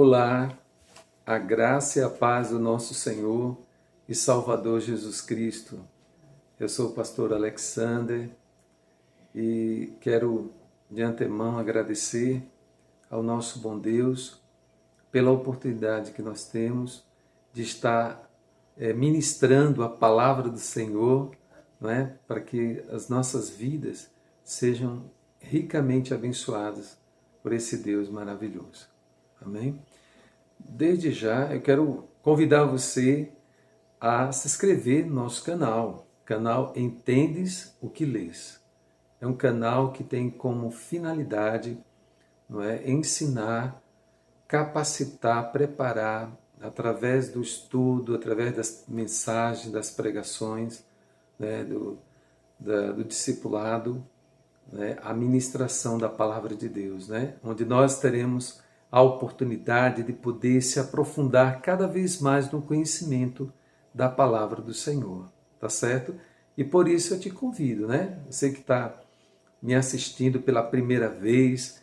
Olá, a graça e a paz do nosso Senhor e Salvador Jesus Cristo. Eu sou o pastor Alexander e quero de antemão agradecer ao nosso bom Deus pela oportunidade que nós temos de estar ministrando a palavra do Senhor, não é? Para que as nossas vidas sejam ricamente abençoadas por esse Deus maravilhoso. Amém? Desde já eu quero convidar você a se inscrever no nosso canal Entendes o que Lês. É um canal que tem como finalidade, não é, ensinar, capacitar, preparar, através do estudo, através das mensagens, das pregações, né, do discipulado, né, a ministração da palavra de Deus, né, onde nós teremos a oportunidade de poder se aprofundar cada vez mais no conhecimento da palavra do Senhor, tá certo? E por isso eu te convido, né? Você que está me assistindo pela primeira vez,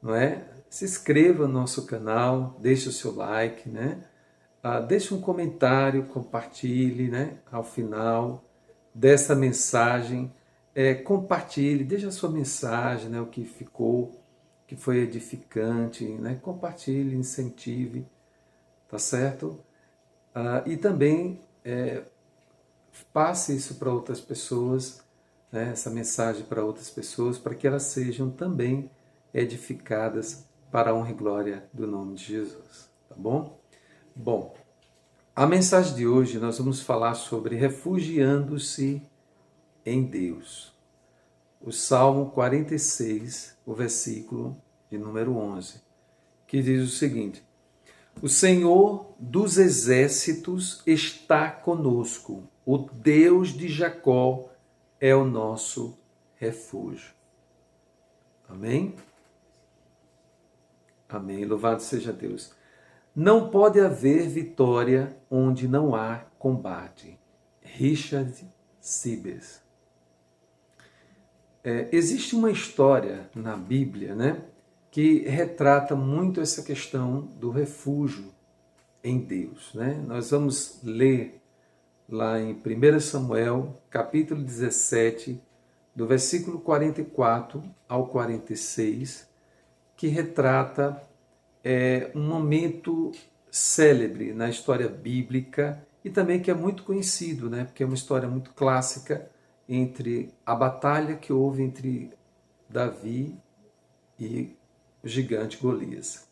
não é? Se inscreva no nosso canal, deixe o seu like, né? Deixe um comentário, compartilhe, né? Ao final dessa mensagem, compartilhe, deixe a sua mensagem, né? O que ficou, que foi edificante, né? Compartilhe, incentive, tá certo? E também passe isso para outras pessoas, né? Essa mensagem para outras pessoas, para que elas sejam também edificadas para a honra e glória do nome de Jesus, tá bom? Bom, a mensagem de hoje nós vamos falar sobre refugiando-se em Deus. O Salmo 46, o versículo de número 11, que diz o seguinte: O Senhor dos exércitos está conosco, o Deus de Jacó é o nosso refúgio. Amém? Amém. Louvado seja Deus. Não pode haver vitória onde não há combate. Richard Sibes. Existe uma história na Bíblia, né, que retrata muito essa questão do refúgio em Deus, né? Nós vamos ler lá em 1 Samuel, capítulo 17, do versículo 44 ao 46, que retrata um momento célebre na história bíblica e também que é muito conhecido, né? Porque é uma história muito clássica entre a batalha que houve entre Davi e o gigante Golias.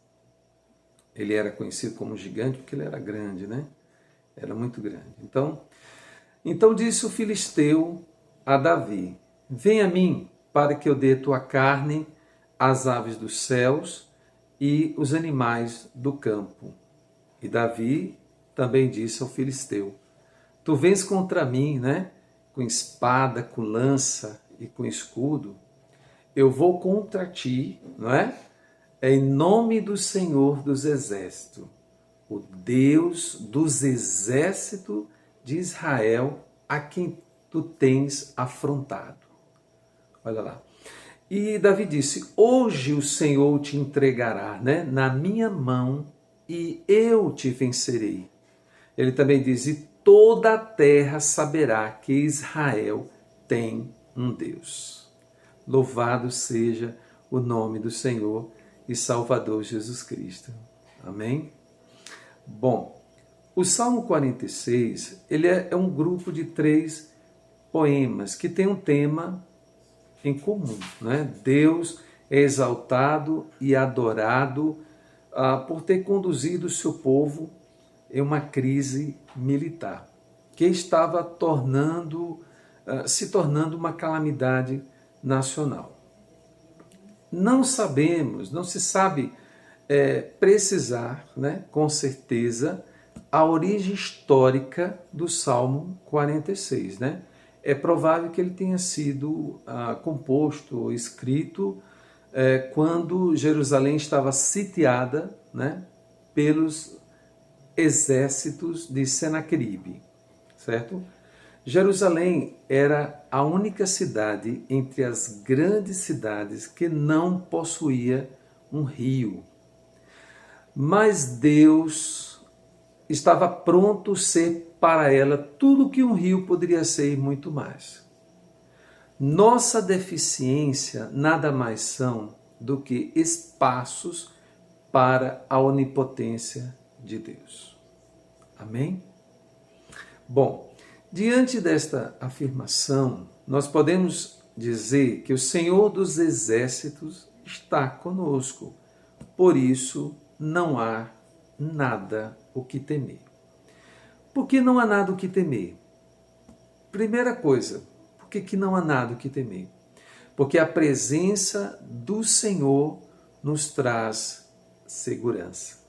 Ele era conhecido como gigante porque ele era grande, né? Era muito grande. Então disse o filisteu a Davi: Vem a mim, para que eu dê tua carne às aves dos céus e os animais do campo. E Davi também disse ao filisteu: Tu vens contra mim, né? Com espada, com lança e com escudo. Eu vou contra ti, não é? Em nome do Senhor dos Exércitos, o Deus dos exércitos de Israel, a quem tu tens afrontado. Olha lá. E Davi disse: Hoje o Senhor te entregará, né, na minha mão e eu te vencerei. Ele também diz: E toda a terra saberá que Israel tem um Deus. Louvado seja o nome do Senhor e Salvador Jesus Cristo. Amém? Bom, o Salmo 46, ele é um grupo de 3 poemas que tem um tema em comum, né? Deus é exaltado e adorado por ter conduzido o seu povo em uma crise militar, que estava se tornando uma calamidade nacional. Não se sabe precisar, né, com certeza, a origem histórica do Salmo 46, né? É provável que ele tenha sido composto ou escrito quando Jerusalém estava sitiada, né, pelos exércitos de Senaqueribe, certo? Jerusalém era a única cidade entre as grandes cidades que não possuía um rio. mas Deus estava pronto a ser para ela tudo que um rio poderia ser e muito mais. Nossa deficiência nada mais são do que espaços para a onipotência de Deus. Amém? Bom, diante desta afirmação, nós podemos dizer que o Senhor dos Exércitos está conosco. Por isso, não há nada o que temer. Por que não há nada o que temer? Primeira coisa, por que não há nada o que temer? Porque a presença do Senhor nos traz segurança.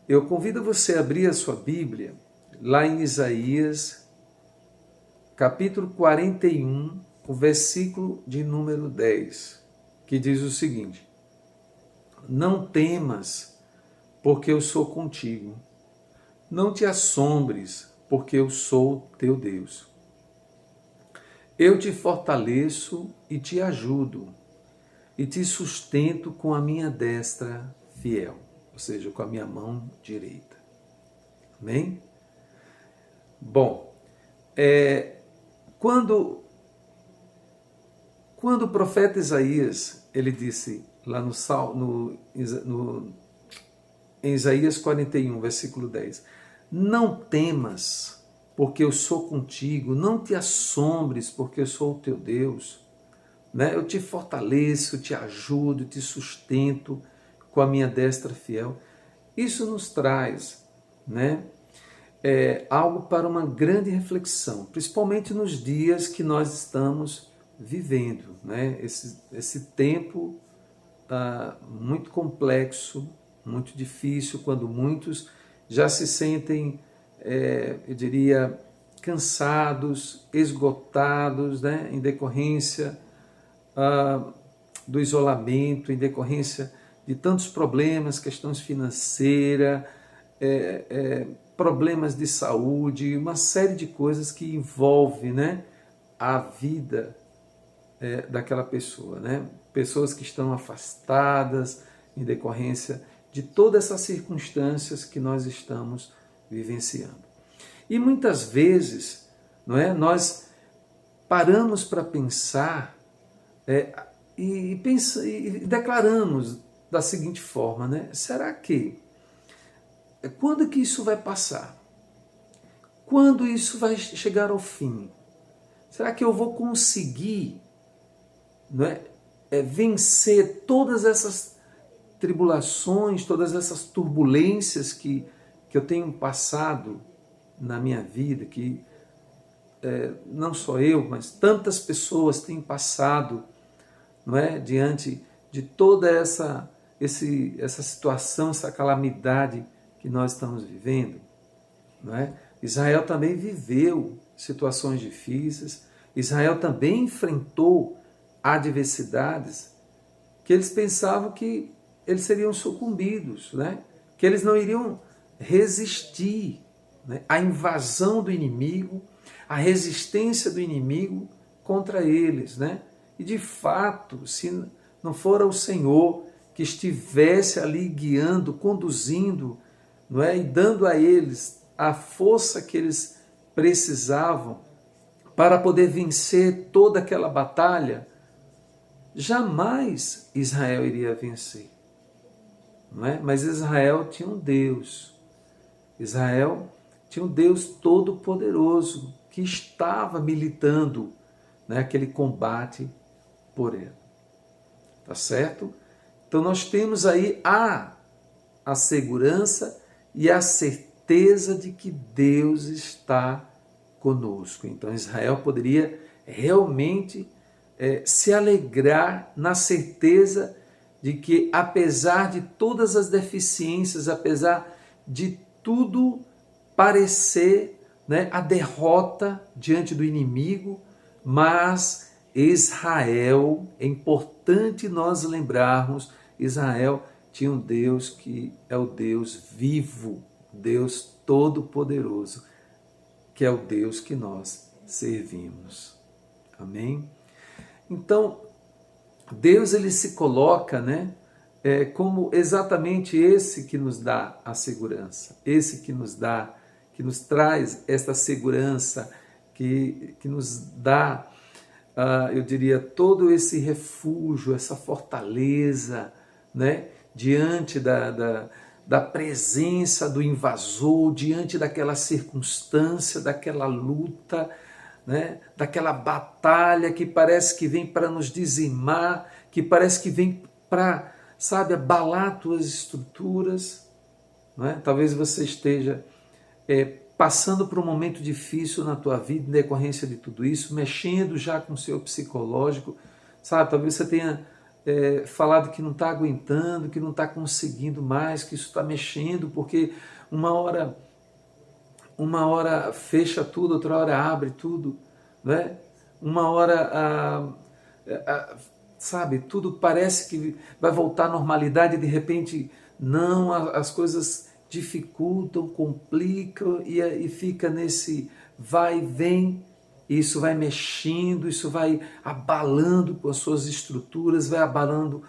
Eu convido você a abrir a sua Bíblia lá em Isaías, capítulo 41, o versículo de número 10, que diz o seguinte: Não temas, porque eu sou contigo. Não te assombres, porque eu sou teu Deus. Eu te fortaleço e te ajudo, e te sustento com a minha destra fiel, ou seja, com a minha mão direita. Amém? Bom, quando o profeta Isaías, ele disse lá em Isaías 41, versículo 10, não temas, porque eu sou contigo, não te assombres, porque eu sou o teu Deus, né? Eu te fortaleço, te ajudo, te sustento com a minha destra fiel. Isso nos traz, né, algo para uma grande reflexão, principalmente nos dias que nós estamos vivendo, né? Esse tempo muito complexo, muito difícil, quando muitos já se sentem, eu diria, cansados, esgotados, né? Em decorrência do isolamento, em decorrência de tantos problemas, questões financeiras, problemas de saúde, uma série de coisas que envolvem, né, a vida daquela pessoa, né? Pessoas que estão afastadas em decorrência de todas essas circunstâncias que nós estamos vivenciando. E muitas vezes, não é, nós paramos para pensar e declaramos da seguinte forma, né? Será que quando que isso vai passar? Quando isso vai chegar ao fim? Será que eu vou conseguir, não é, vencer todas essas tribulações, todas essas turbulências que eu tenho passado na minha vida, que não só eu, mas tantas pessoas têm passado, não é, diante de toda essa situação, essa calamidade que nós estamos vivendo, não é? Israel também viveu situações difíceis, Israel também enfrentou adversidades que eles pensavam que eles seriam sucumbidos, né? Que eles não iriam resistir, né, à invasão do inimigo, à resistência do inimigo contra eles, né? E de fato, se não fora o Senhor que estivesse ali guiando, conduzindo, não é, e dando a eles a força que eles precisavam para poder vencer toda aquela batalha, jamais Israel iria vencer. Não é? Mas Israel tinha um Deus. Israel tinha um Deus todo-poderoso que estava militando, né, aquele combate por ela. Tá certo? Então nós temos aí a segurança e a certeza de que Deus está conosco. Então Israel poderia realmente se alegrar na certeza de que, apesar de todas as deficiências, apesar de tudo parecer, né, a derrota diante do inimigo, mas Israel, é importante nós lembrarmos, Israel tinha um Deus que é o Deus vivo, Deus todo-poderoso, que é o Deus que nós servimos. Amém? Então, Deus ele se coloca, né, como exatamente esse que nos dá a segurança, esse que nos traz esta segurança, que nos dá, eu diria, todo esse refúgio, essa fortaleza, né, diante da presença do invasor, diante daquela circunstância, daquela luta, né, daquela batalha que parece que vem para nos dizimar, que parece que vem para, sabe, abalar tuas estruturas. Não é? Talvez você esteja passando por um momento difícil na tua vida em decorrência de tudo isso, mexendo já com o seu psicológico, sabe? Talvez você tenha falado que não está aguentando, que não está conseguindo mais, que isso está mexendo, porque uma hora fecha tudo, outra hora abre tudo, né? Uma hora, sabe, tudo parece que vai voltar à normalidade, e de repente não, as coisas dificultam, complicam e fica nesse vai e vem. Isso vai mexendo, isso vai abalando com as suas estruturas, vai abalando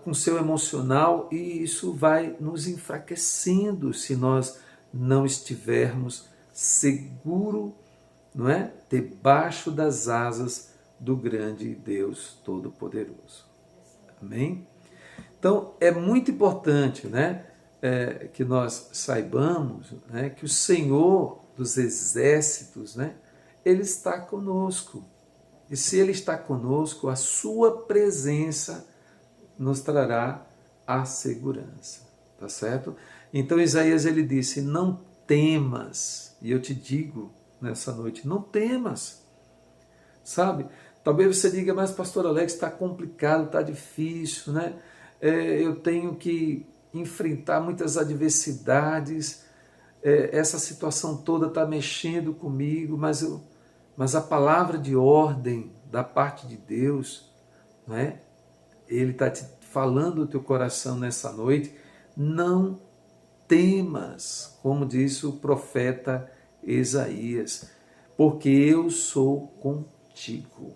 com o seu emocional, e isso vai nos enfraquecendo se nós não estivermos seguro, não é? Debaixo das asas do grande Deus Todo-Poderoso. Amém? Então, é muito importante, né, que nós saibamos, né, que o Senhor dos Exércitos, né, Ele está conosco. E se Ele está conosco, a sua presença nos trará a segurança. Tá certo? Então Isaías ele disse, não temas. E eu te digo nessa noite, não temas. Sabe? Talvez você diga, mas pastor Alex, está complicado, está difícil, né? Eu tenho que enfrentar muitas adversidades, essa situação toda está mexendo comigo, mas a palavra de ordem da parte de Deus, não é? Ele está te falando o teu coração nessa noite, não temas, como disse o profeta Isaías, porque eu sou contigo.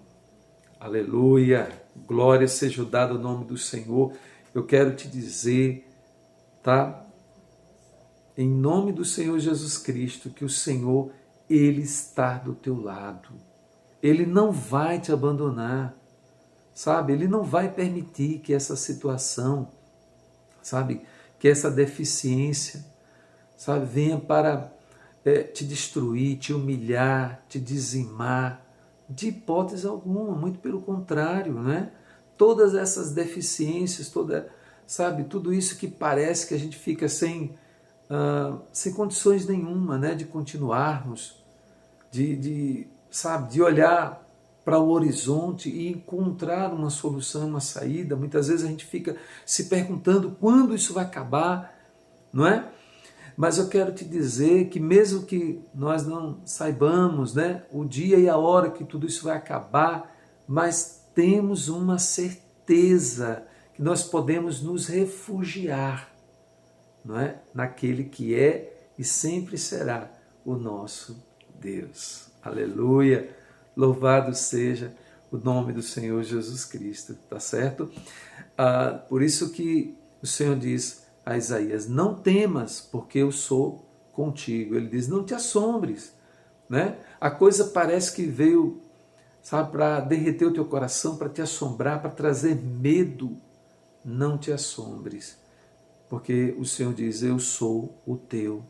Aleluia, glória seja dada ao nome do Senhor. Eu quero te dizer, tá? Em nome do Senhor Jesus Cristo, que o Senhor, Ele está do teu lado. Ele não vai te abandonar, sabe? Ele não vai permitir que essa situação, sabe? Que essa deficiência, sabe? Venha para te destruir, te humilhar, te dizimar, de hipótese alguma, muito pelo contrário, né? Todas essas deficiências, sabe? Tudo isso que parece que a gente fica sem condições nenhuma, né? De continuarmos, sabe? De olhar para o horizonte e encontrar uma solução, uma saída. Muitas vezes a gente fica se perguntando quando isso vai acabar, não é? Mas eu quero te dizer que mesmo que nós não saibamos, né, o dia e a hora que tudo isso vai acabar, mas temos uma certeza que nós podemos nos refugiar, não é? Naquele que é e sempre será o nosso Deus. Aleluia! Louvado seja o nome do Senhor Jesus Cristo, tá certo? Por isso que o Senhor diz a Isaías, não temas, porque eu sou contigo. Ele diz, não te assombres, né? A coisa parece que veio, sabe, para derreter o teu coração, para te assombrar, para trazer medo. Não te assombres, porque o Senhor diz, eu sou o teu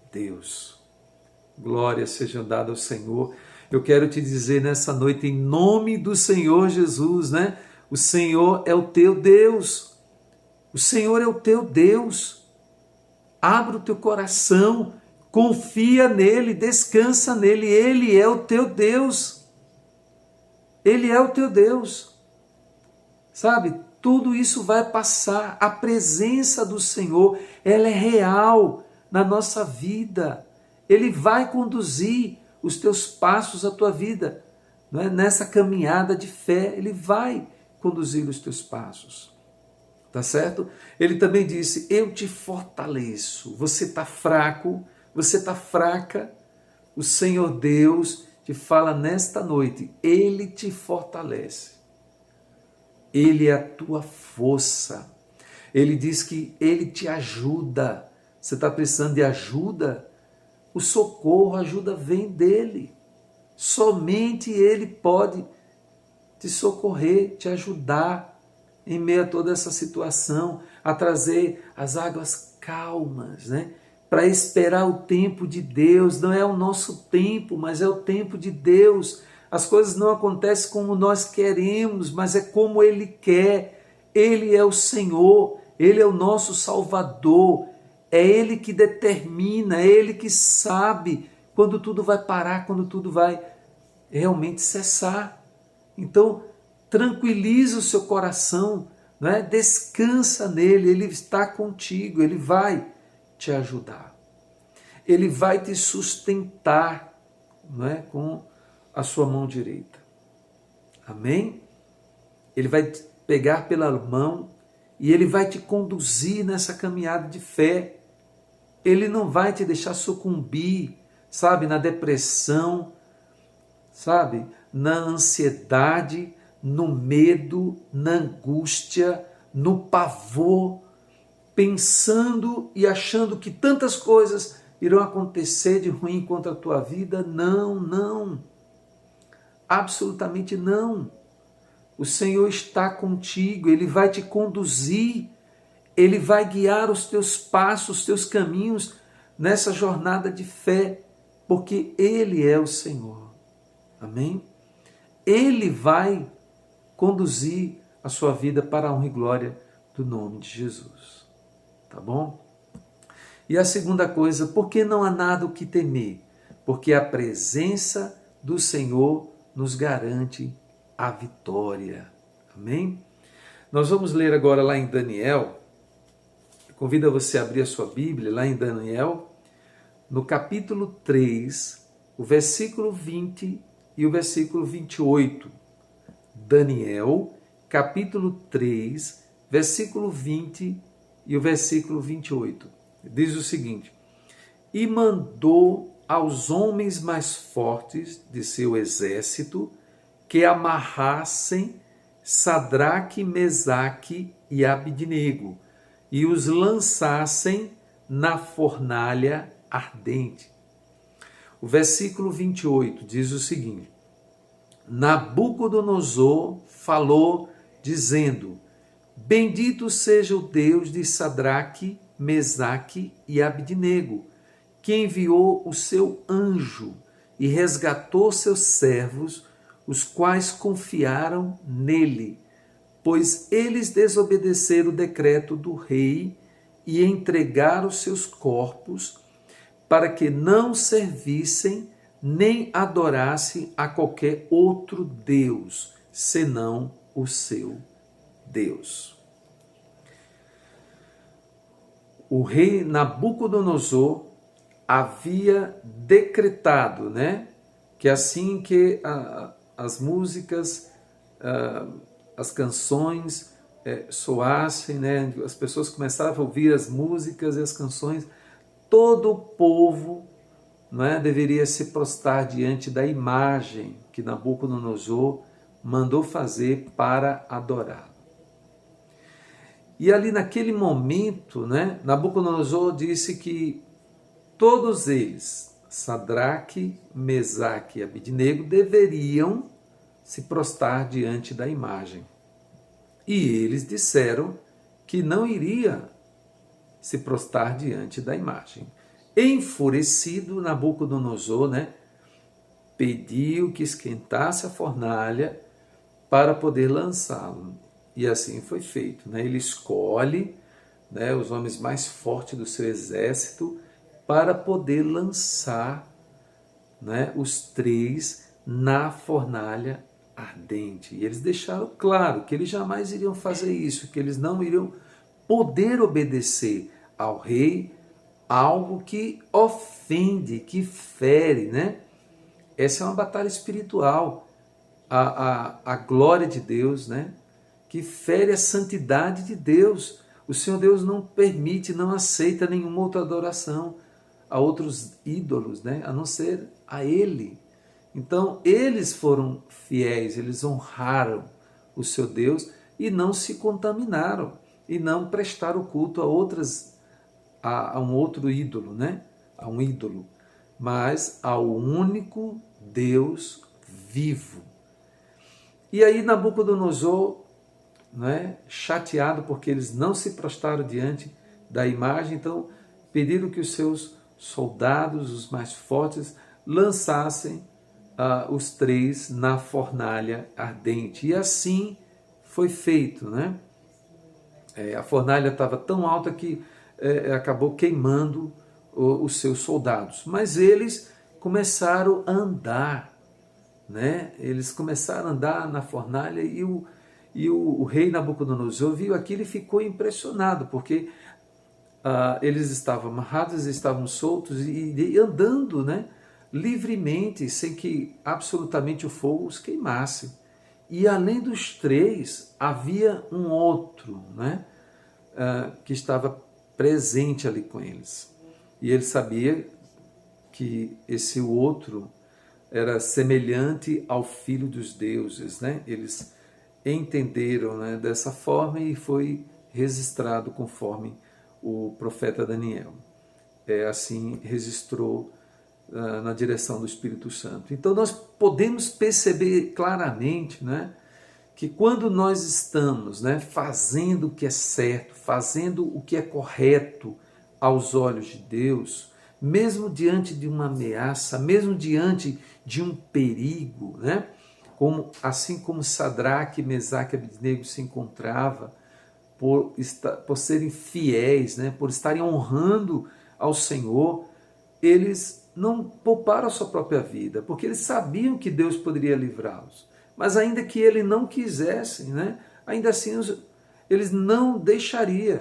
Deus. Glória seja dada ao Senhor. Eu quero te dizer nessa noite, em nome do Senhor Jesus, né? O Senhor é o teu Deus. O Senhor é o teu Deus. Abra o teu coração, confia nele, descansa nele. Ele é o teu Deus. Ele é o teu Deus. Sabe, tudo isso vai passar. A presença do Senhor, ela é real na nossa vida. Ele vai conduzir os teus passos, a tua vida, não é? Nessa caminhada de fé, Ele vai conduzir os teus passos. Tá certo? Ele também disse, eu te fortaleço. Você está fraco, você está fraca. O Senhor Deus te fala nesta noite, Ele te fortalece. Ele é a tua força. Ele diz que Ele te ajuda. Você está precisando de ajuda? O socorro, a ajuda vem dEle. Somente Ele pode te socorrer, te ajudar em meio a toda essa situação, a trazer as águas calmas, né? Para esperar o tempo de Deus. Não é o nosso tempo, mas é o tempo de Deus. As coisas não acontecem como nós queremos, mas é como Ele quer. Ele é o Senhor, Ele é o nosso Salvador. É Ele que determina, é Ele que sabe quando tudo vai parar, quando tudo vai realmente cessar. Então, tranquiliza o seu coração, não é? Descansa nele, Ele está contigo, Ele vai te ajudar. Ele vai te sustentar, não é? Com a sua mão direita. Amém? Ele vai te pegar pela mão e Ele vai te conduzir nessa caminhada de fé. Ele não vai te deixar sucumbir, sabe, na depressão, sabe, na ansiedade, no medo, na angústia, no pavor, pensando e achando que tantas coisas irão acontecer de ruim contra a tua vida. Não, não. Absolutamente não. O Senhor está contigo, Ele vai te conduzir, Ele vai guiar os teus passos, os teus caminhos nessa jornada de fé, porque Ele é o Senhor. Amém? Ele vai conduzir a sua vida para a honra e glória do nome de Jesus. Tá bom? E a segunda coisa, porque não há nada o que temer? Porque a presença do Senhor nos garante a vitória. Amém? Nós vamos ler agora lá em Daniel. Convido você a abrir a sua Bíblia lá em Daniel, no capítulo 3, o versículo 20 e o versículo 28. Daniel, capítulo 3, versículo 20 e o versículo 28. Diz o seguinte: E mandou aos homens mais fortes de seu exército que amarrassem Sadraque, Mesaque e Abidnego e os lançassem na fornalha ardente. O versículo 28 diz o seguinte: Nabucodonosor falou, dizendo: Bendito seja o Deus de Sadraque, Mesaque e Abidnego, que enviou o seu anjo e resgatou seus servos, os quais confiaram nele, pois eles desobedeceram o decreto do rei e entregaram seus corpos para que não servissem nem adorassem a qualquer outro Deus, senão o seu Deus. O rei Nabucodonosor havia decretado, né, que assim que as músicas, as canções soassem, né, as pessoas começavam a ouvir as músicas e as canções, todo o povo, né, deveria se prostrar diante da imagem que Nabucodonosor mandou fazer para adorar. E ali naquele momento, né, Nabucodonosor disse que todos eles, Sadraque, Mesaque e Abidnego, deveriam se prostrar diante da imagem. E eles disseram que não iria se prostrar diante da imagem. Enfurecido, Nabucodonosor, né, pediu que esquentasse a fornalha para poder lançá-lo. E assim foi feito. Né? Ele escolhe, né, os homens mais fortes do seu exército para poder lançar, né, os três na fornalha ardente. E eles deixaram claro que eles jamais iriam fazer isso, que eles não iriam poder obedecer ao rei, algo que ofende, que fere, né? Essa é uma batalha espiritual, a glória de Deus, né? Que fere a santidade de Deus. O Senhor Deus não permite, não aceita nenhuma outra adoração a outros ídolos, né? A não ser a Ele. Então, eles foram fiéis, eles honraram o seu Deus e não se contaminaram. e não prestar o culto a um outro ídolo, né? A um ídolo, mas ao único Deus vivo. E aí Nabucodonosor, né, chateado porque eles não se prostraram diante da imagem, então pediram que os seus soldados, os mais fortes, lançassem os três na fornalha ardente. E assim foi feito, né? A fornalha estava tão alta que acabou queimando os seus soldados. Mas eles começaram a andar, né? Eles começaram a andar na fornalha e o rei Nabucodonosor viu aquilo e ficou impressionado, porque eles estavam amarrados, estavam soltos e andando, né? Livremente, sem que absolutamente o fogo os queimasse. E além dos três, havia um outro, né? Que estava presente ali com eles. E ele sabia que esse outro era semelhante ao Filho dos Deuses, né? Eles entenderam, né, dessa forma e foi registrado conforme o profeta Daniel. Assim registrou na direção do Espírito Santo. Então nós podemos perceber claramente, né, que quando nós estamos, né, fazendo o que é certo, fazendo o que é correto aos olhos de Deus, mesmo diante de uma ameaça, mesmo diante de um perigo, né, assim como Sadraque, Mesaque e Abednego se encontrava, por serem fiéis, né, por estarem honrando ao Senhor, eles não pouparam a sua própria vida, porque eles sabiam que Deus poderia livrá-los. Mas ainda que ele não quisessem, né, ainda assim eles não deixariam,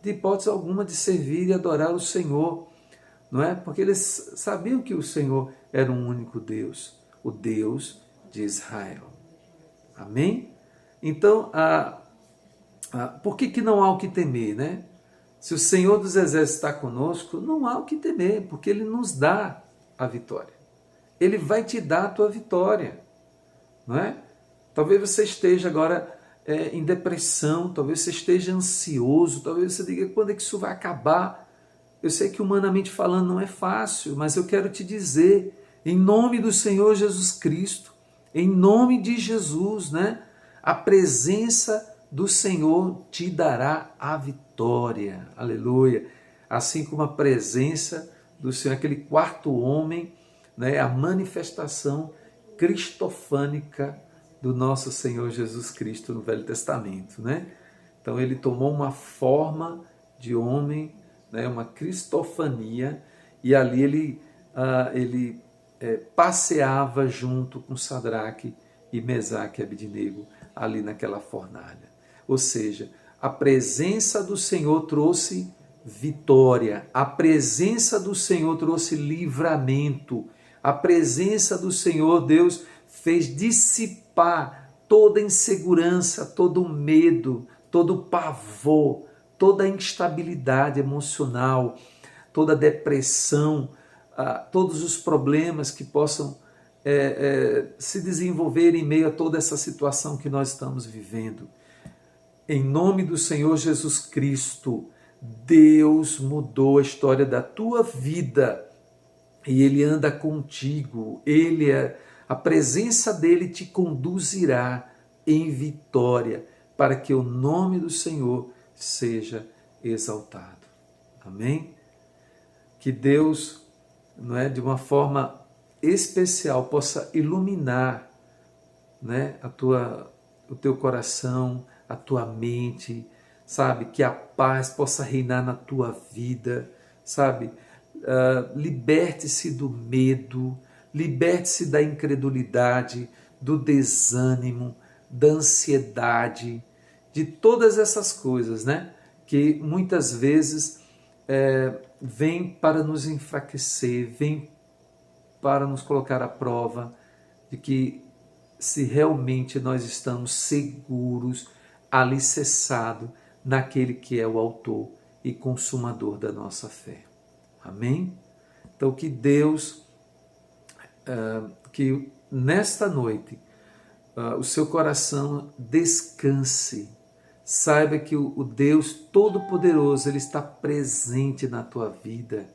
de hipótese alguma, de servir e adorar o Senhor, não é? Porque eles sabiam que o Senhor era um único Deus, o Deus de Israel. Amém? Então, por que não há o que temer, né? Se o Senhor dos Exércitos está conosco, não há o que temer, porque Ele nos dá a vitória. Ele vai te dar a tua vitória, não é? Talvez você esteja agora em depressão, talvez você esteja ansioso, talvez você diga, quando é que isso vai acabar? Eu sei que humanamente falando não é fácil, mas eu quero te dizer, em nome do Senhor Jesus Cristo, em nome de Jesus, né? A presença do Senhor te dará a vitória. Aleluia. Assim como a presença do Senhor, aquele quarto homem, né, a manifestação cristofânica do nosso Senhor Jesus Cristo no Velho Testamento, né? Então ele tomou uma forma de homem, né, uma cristofania, e ali ele passeava junto com Sadraque e Mesaque e Abednego ali naquela fornalha. Ou seja, a presença do Senhor trouxe vitória, a presença do Senhor trouxe livramento, a presença do Senhor, Deus, fez dissipar toda insegurança, todo medo, todo pavor, toda instabilidade emocional, toda depressão, todos os problemas que possam se desenvolver em meio a toda essa situação que nós estamos vivendo. Em nome do Senhor Jesus Cristo, Deus mudou a história da tua vida e Ele anda contigo. A presença dEle te conduzirá em vitória para que o nome do Senhor seja exaltado. Amém? Que Deus, não é, de uma forma especial possa iluminar, né, o teu coração, a tua mente, sabe? Que a paz possa reinar na tua vida, sabe? Liberte-se do medo, liberte-se da incredulidade, do desânimo, da ansiedade, de todas essas coisas, né? Que muitas vezes vêm para nos enfraquecer, vêm para nos colocar à prova de que se realmente nós estamos seguros, alicerçados naquele que é o autor e consumador da nossa fé. Amém? Então que Deus, que nesta noite o seu coração descanse, Saiba que o Deus Todo-Poderoso, Ele está presente na tua vida,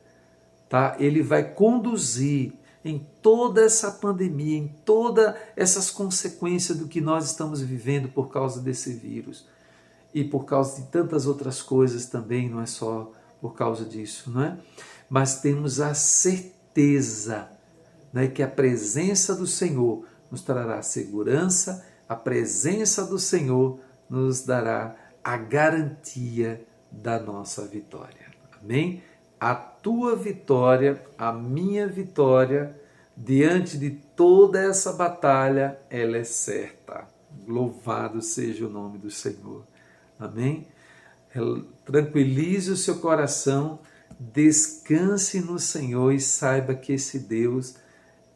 tá? Ele vai conduzir em toda essa pandemia, em todas essas consequências do que nós estamos vivendo por causa desse vírus e por causa de tantas outras coisas também, não é só por causa disso, não é? Mas temos a certeza, né, que a presença do Senhor nos trará segurança, a presença do Senhor nos dará a garantia da nossa vitória. Amém? A tua vitória, a minha vitória, diante de toda essa batalha, ela é certa. Louvado seja o nome do Senhor. Amém? Tranquilize o seu coração, descanse no Senhor e saiba que esse Deus,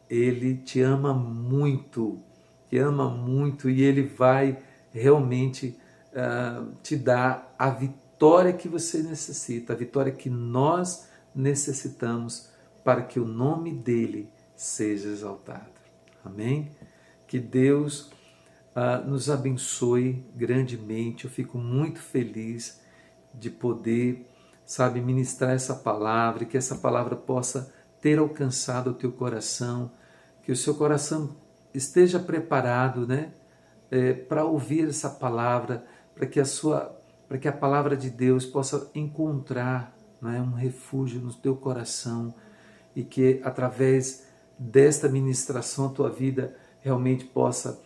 Ele te ama muito e Ele vai realmente te dar a vitória que você necessita, a vitória que nós necessitamos para que o nome dEle seja exaltado. Amém? Que Deus nos abençoe grandemente. Eu fico muito feliz de poder, ministrar essa palavra e que essa palavra possa ter alcançado o teu coração, que o seu coração esteja preparado, né, para ouvir essa palavra, para que a palavra de Deus possa encontrar, né, um refúgio no teu coração e que através desta ministração a tua vida realmente possa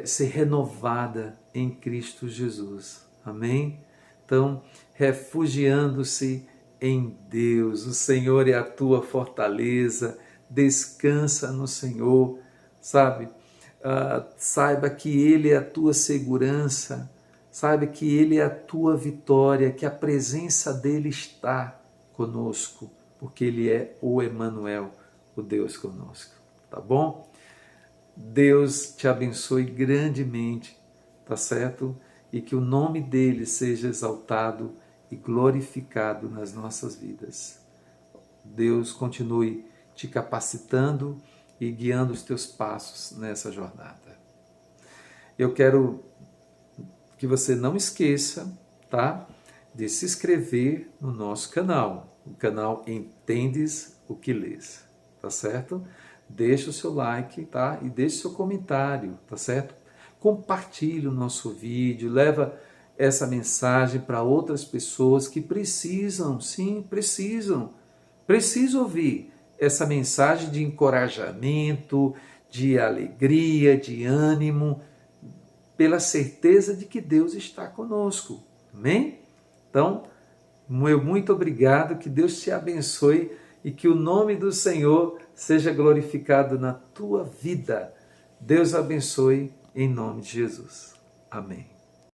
ser renovada em Cristo Jesus. Amém? Então, refugiando-se em Deus, o Senhor é a tua fortaleza, descansa no Senhor, saiba que Ele é a tua segurança, saiba que Ele é a tua vitória, que a presença dEle está conosco, porque Ele é o Emanuel, o Deus conosco, tá bom? Deus te abençoe grandemente, tá certo? E que o nome dEle seja exaltado e glorificado nas nossas vidas. Deus continue te capacitando e guiando os teus passos nessa jornada. Eu quero que você não esqueça, tá, de se inscrever no nosso canal, o canal Entendes o que Lês, tá certo? Deixa o seu like, tá? E deixe o seu comentário, tá certo? Compartilhe o nosso vídeo, leva essa mensagem para outras pessoas que precisam ouvir essa mensagem de encorajamento, de alegria, de ânimo, pela certeza de que Deus está conosco. Amém? Então, muito obrigado, que Deus te abençoe e que o nome do Senhor seja glorificado na tua vida. Deus abençoe em nome de Jesus. Amém.